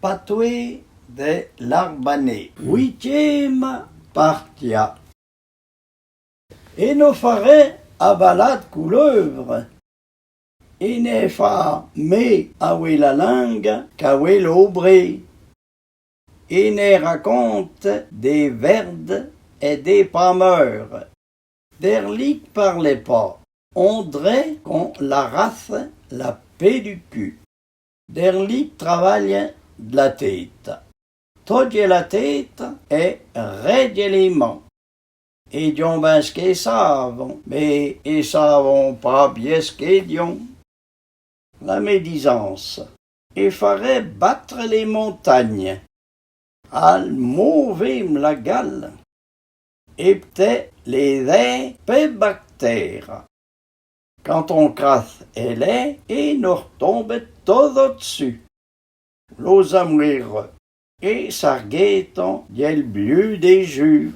Patoué de l'Arbanais. 8e partia. Et nos farets à balade couleuvre. Et ne fa mais aoué la langue qu'aoué l'aubré. Et ne raconte des verdes et des pâmeurs. Derlic parlait pas. On dirait qu'on la race la paix du cul. Derlic travaille de la tête. Toglie la tête et raide les mains. Et dion ben ce qu'ils savent, mais ils savent pas bien ce qu'ils disent. La médisance. Il faudrait battre les montagnes. Al mauvais la gale. Et peut-être les bactères. Quand on crasse elle est, et nous retombe tout au-dessus. Los amoureux. Et sargueton, yel bleu des jus.